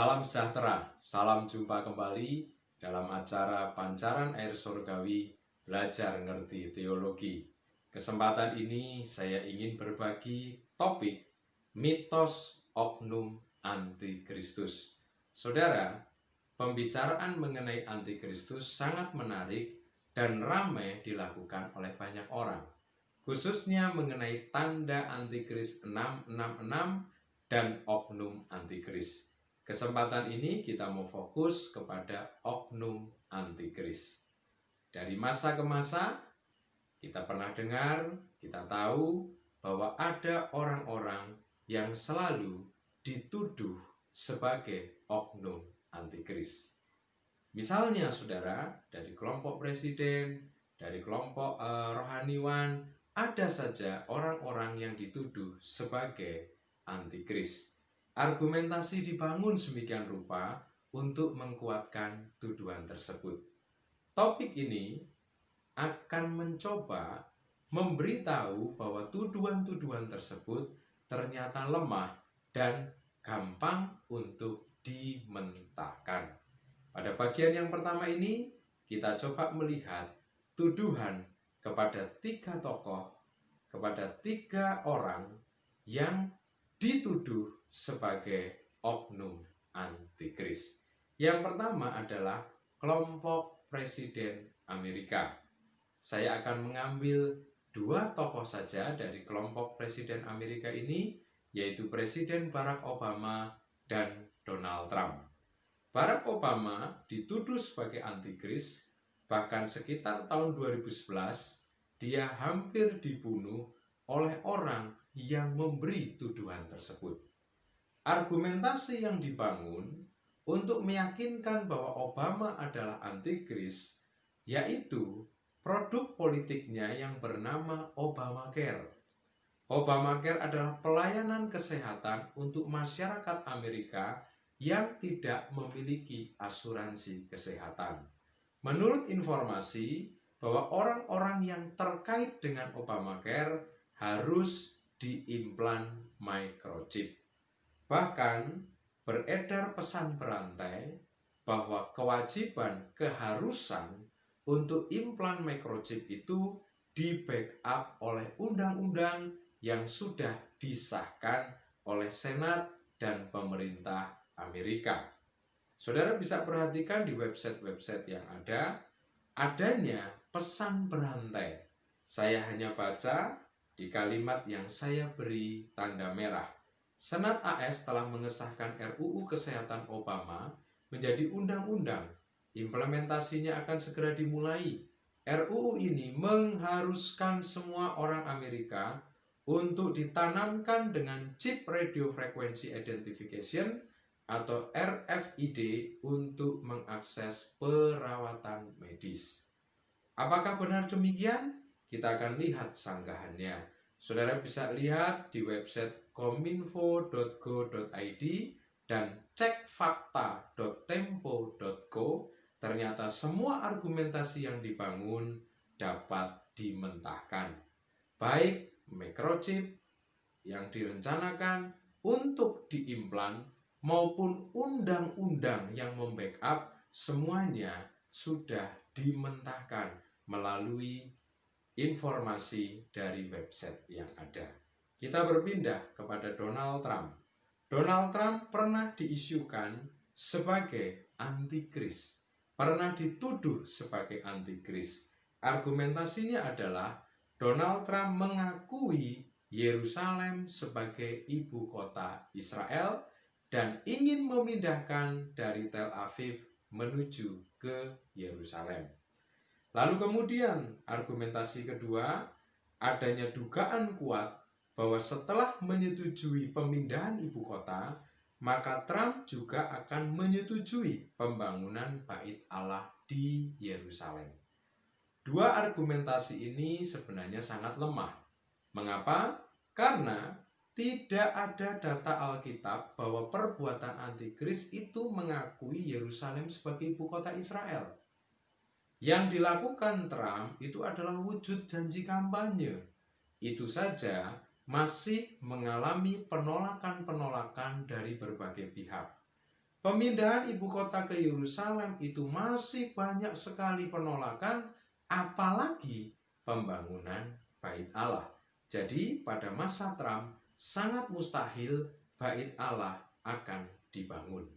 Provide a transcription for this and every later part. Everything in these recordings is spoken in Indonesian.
Salam sejahtera, salam jumpa kembali dalam acara Pancaran Air Surgawi Belajar Ngerti Teologi. Kesempatan ini saya ingin berbagi topik mitos oknum antikristus. Saudara, pembicaraan mengenai antikristus sangat menarik dan ramai dilakukan oleh banyak orang, khususnya mengenai tanda antikris 666 dan oknum antikris. Kesempatan ini kita mau fokus kepada oknum antikris. Dari masa ke masa kita pernah dengar, kita tahu bahwa ada orang-orang yang selalu dituduh sebagai oknum antikris. Misalnya saudara, dari kelompok presiden, dari kelompok rohaniwan, ada saja orang-orang yang dituduh sebagai antikris. Argumentasi dibangun sedemikian rupa untuk menguatkan tuduhan tersebut. Topik ini akan mencoba memberitahu bahwa tuduhan-tuduhan tersebut ternyata lemah dan gampang untuk dimentahkan. Pada bagian yang pertama ini, kita coba melihat tuduhan kepada 3 tokoh, kepada 3 orang yang dituduh sebagai oknum antikris. Yang pertama adalah kelompok presiden Amerika. Saya akan mengambil 2 tokoh saja dari kelompok presiden Amerika ini, yaitu Presiden Barack Obama dan Donald Trump. Barack Obama dituduh sebagai antikris, bahkan sekitar tahun 2011 dia hampir dibunuh oleh orang yang memberi tuduhan tersebut. Argumentasi yang dibangun untuk meyakinkan bahwa Obama adalah antikris, yaitu produk politiknya yang bernama Obamacare. Obamacare adalah pelayanan kesehatan untuk masyarakat Amerika yang tidak memiliki asuransi kesehatan. Menurut informasi bahwa orang-orang yang terkait dengan Obamacare harus diimplan microchip. Bahkan beredar pesan berantai bahwa kewajiban keharusan untuk implan microchip itu di-backup oleh undang-undang yang sudah disahkan oleh Senat dan pemerintah Amerika. Saudara bisa perhatikan di website-website yang adanya pesan berantai. Saya hanya baca di kalimat yang saya beri tanda merah. Senat AS telah mengesahkan RUU Kesehatan Obama menjadi undang-undang. Implementasinya akan segera dimulai. RUU ini mengharuskan semua orang Amerika untuk ditanamkan dengan chip radio frequency identification atau RFID untuk mengakses perawatan medis. Apakah benar demikian? Kita akan lihat sanggahannya. Saudara bisa lihat di website kominfo.go.id dan cekfakta.tempo.co. Ternyata semua argumentasi yang dibangun dapat dimentahkan. Baik microchip yang direncanakan untuk diimplan maupun undang-undang yang membackup, semuanya sudah dimentahkan melalui informasi dari website yang ada. Kita berpindah kepada Donald Trump. Donald Trump pernah diisukan sebagai antikris, pernah dituduh sebagai antikris. Argumentasinya adalah Donald Trump mengakui Yerusalem sebagai ibu kota Israel dan ingin memindahkan dari Tel Aviv menuju ke Yerusalem. Lalu kemudian argumentasi kedua, adanya dugaan kuat bahwa setelah menyetujui pemindahan ibu kota, maka Trump juga akan menyetujui pembangunan Bait Allah di Yerusalem. 2 argumentasi ini sebenarnya sangat lemah. Mengapa? Karena tidak ada data Alkitab bahwa perbuatan antikris itu mengakui Yerusalem sebagai ibu kota Israel. Yang dilakukan Trump itu adalah wujud janji kampanye. Itu saja masih mengalami penolakan-penolakan dari berbagai pihak. Pemindahan ibu kota ke Yerusalem itu masih banyak sekali penolakan, apalagi pembangunan Bait Allah. Jadi pada masa Trump sangat mustahil Bait Allah akan dibangun.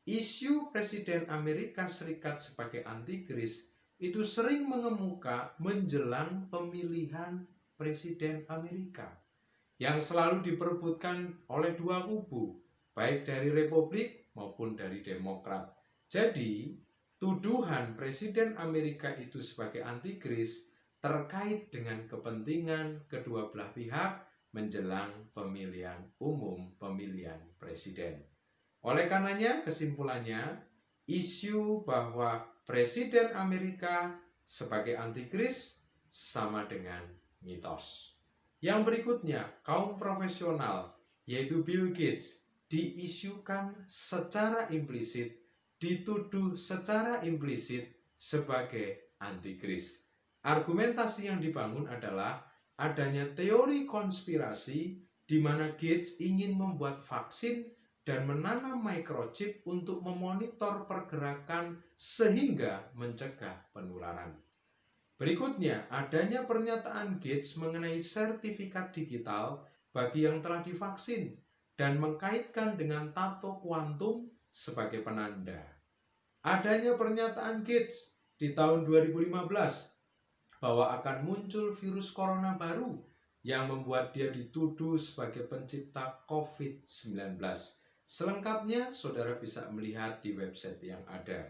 Isu Presiden Amerika Serikat sebagai antikris itu sering mengemuka menjelang pemilihan Presiden Amerika yang selalu diperebutkan oleh dua kubu, baik dari Republik maupun dari Demokrat. Jadi, tuduhan Presiden Amerika itu sebagai antikris terkait dengan kepentingan kedua belah pihak menjelang pemilihan umum, pemilihan presiden. Oleh karenanya, kesimpulannya, isu bahwa Presiden Amerika sebagai antikris sama dengan mitos. Yang berikutnya, kaum profesional, yaitu Bill Gates, diisukan secara implisit, dituduh secara implisit sebagai antikris. Argumentasi yang dibangun adalah adanya teori konspirasi di mana Gates ingin membuat vaksin dan menanam microchip untuk memonitor pergerakan sehingga mencegah penularan. Berikutnya, adanya pernyataan Gates mengenai sertifikat digital bagi yang telah divaksin dan mengkaitkan dengan tato kuantum sebagai penanda. Adanya pernyataan Gates di tahun 2015 bahwa akan muncul virus corona baru yang membuat dia dituduh sebagai pencipta COVID-19. Selengkapnya, saudara bisa melihat di website yang ada.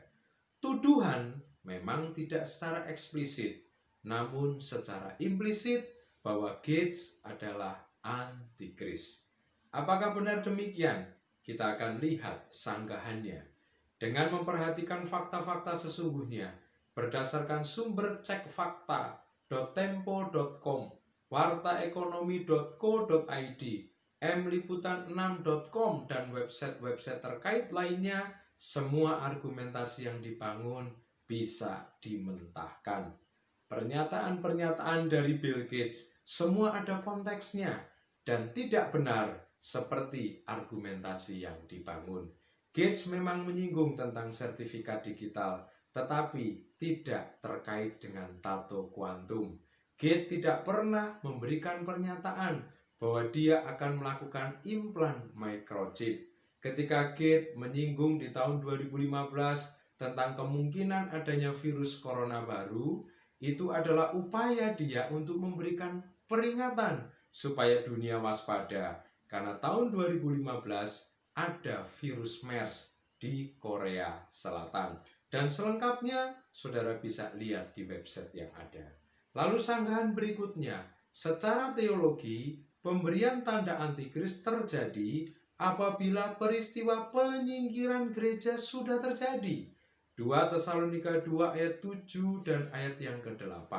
Tuduhan memang tidak secara eksplisit, namun secara implisit bahwa Gates adalah antikris. Apakah benar demikian? Kita akan lihat sanggahannya. Dengan memperhatikan fakta-fakta sesungguhnya, berdasarkan sumber cek fakta.tempo.com, wartaekonomi.co.id, mliputan6.com, dan website-website terkait lainnya, semua argumentasi yang dibangun bisa dimentahkan. Pernyataan-pernyataan dari Bill Gates semua ada konteksnya dan tidak benar seperti argumentasi yang dibangun. Gates memang menyinggung tentang sertifikat digital, tetapi tidak terkait dengan tato kuantum. Gates tidak pernah memberikan pernyataan bahwa dia akan melakukan implan microchip. Ketika Gates menyinggung di tahun 2015 tentang kemungkinan adanya virus corona baru, itu adalah upaya dia untuk memberikan peringatan supaya dunia waspada, karena tahun 2015 ada virus MERS di Korea Selatan. Dan selengkapnya saudara bisa lihat di website yang ada. Lalu sanggahan berikutnya, secara teologi, pemberian tanda antikris terjadi apabila peristiwa penyingkiran gereja sudah terjadi. 2 Tesalonika 2 ayat 7 dan ayat yang ke-8.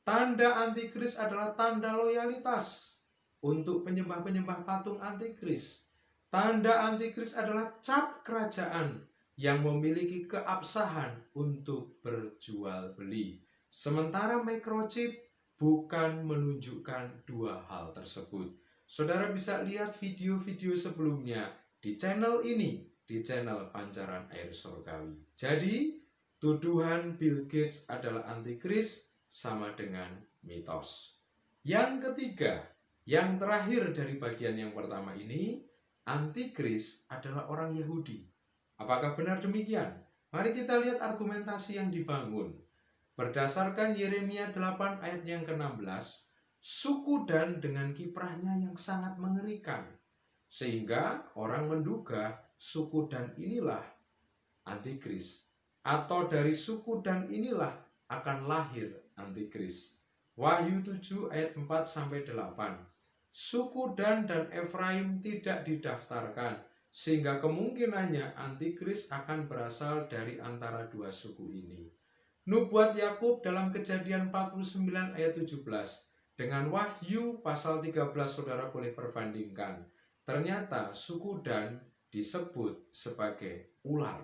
Tanda antikris adalah tanda loyalitas untuk penyembah-penyembah patung antikris. Tanda antikris adalah cap kerajaan yang memiliki keabsahan untuk berjual beli. Sementara microchip bukan menunjukkan dua hal tersebut. Saudara bisa lihat video-video sebelumnya di channel ini, di channel Pancaran Air Surgawi. Jadi, tuduhan Bill Gates adalah antikris sama dengan mitos. Yang ketiga, yang terakhir dari bagian yang pertama ini, antikris adalah orang Yahudi. Apakah benar demikian? Mari kita lihat argumentasi yang dibangun. Berdasarkan Yeremia 8 ayat yang ke-16, suku Dan dengan kiprahnya yang sangat mengerikan, sehingga orang menduga suku Dan inilah antikris, atau dari suku Dan inilah akan lahir antikris. Wahyu 7 ayat 4-8. Suku Dan Efraim tidak didaftarkan, sehingga kemungkinannya antikris akan berasal dari antara dua suku ini. Nubuat Yakub dalam Kejadian 49 ayat 17 dengan Wahyu pasal 13 saudara boleh perbandingkan. Ternyata suku Dan disebut sebagai ular.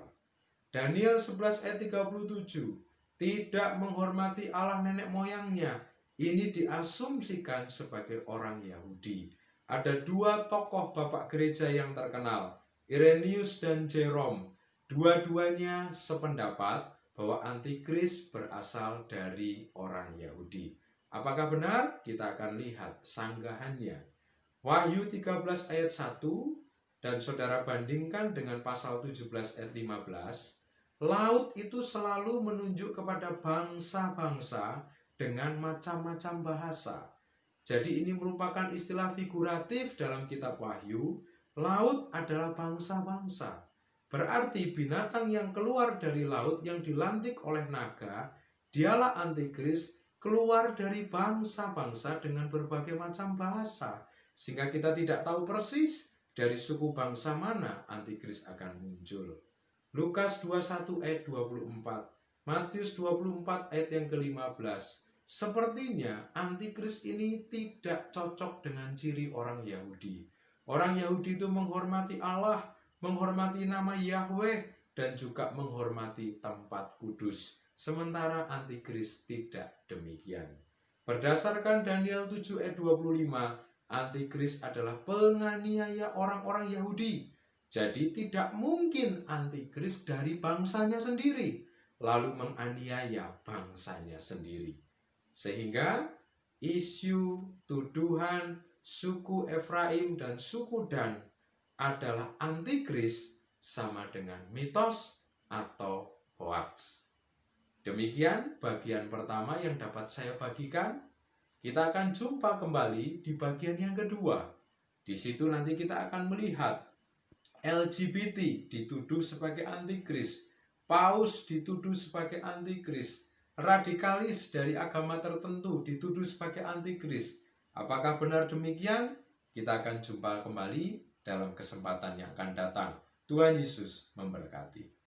Daniel 11 ayat 37 tidak menghormati Allah nenek moyangnya. Ini diasumsikan sebagai orang Yahudi. Ada dua tokoh bapak gereja yang terkenal, Irenaeus dan Jerome, dua-duanya sependapat bahwa antikris berasal dari orang Yahudi. Apakah benar? Kita akan lihat sanggahannya. Wahyu 13 ayat 1, dan saudara bandingkan dengan pasal 17 ayat 15, laut itu selalu menunjuk kepada bangsa-bangsa dengan macam-macam bahasa. Jadi ini merupakan istilah figuratif dalam kitab Wahyu. Laut adalah bangsa-bangsa. Berarti binatang yang keluar dari laut yang dilantik oleh naga, dialah antikris, keluar dari bangsa-bangsa dengan berbagai macam bahasa. Sehingga kita tidak tahu persis dari suku bangsa mana antikris akan muncul. Lukas 21 ayat 24, Matius 24 ayat yang ke-15. Sepertinya antikris ini tidak cocok dengan ciri orang Yahudi. Orang Yahudi itu menghormati Allah, menghormati nama Yahweh, dan juga menghormati tempat kudus. Sementara antikris tidak demikian. Berdasarkan Daniel 7 ayat 25, antikris adalah penganiaya orang-orang Yahudi. Jadi tidak mungkin antikris dari bangsanya sendiri, lalu menganiaya bangsanya sendiri. Sehingga isu tuduhan suku Efraim dan suku Dan adalah antikris sama dengan mitos atau hoax. Demikian bagian pertama yang dapat saya bagikan. Kita akan jumpa kembali di bagian yang kedua. Di situ nanti kita akan melihat LGBT dituduh sebagai antikris, Paus dituduh sebagai antikris, radikalis dari agama tertentu dituduh sebagai antikris. Apakah benar demikian? Kita akan jumpa kembali dalam kesempatan yang akan datang. Tuhan Yesus memberkati.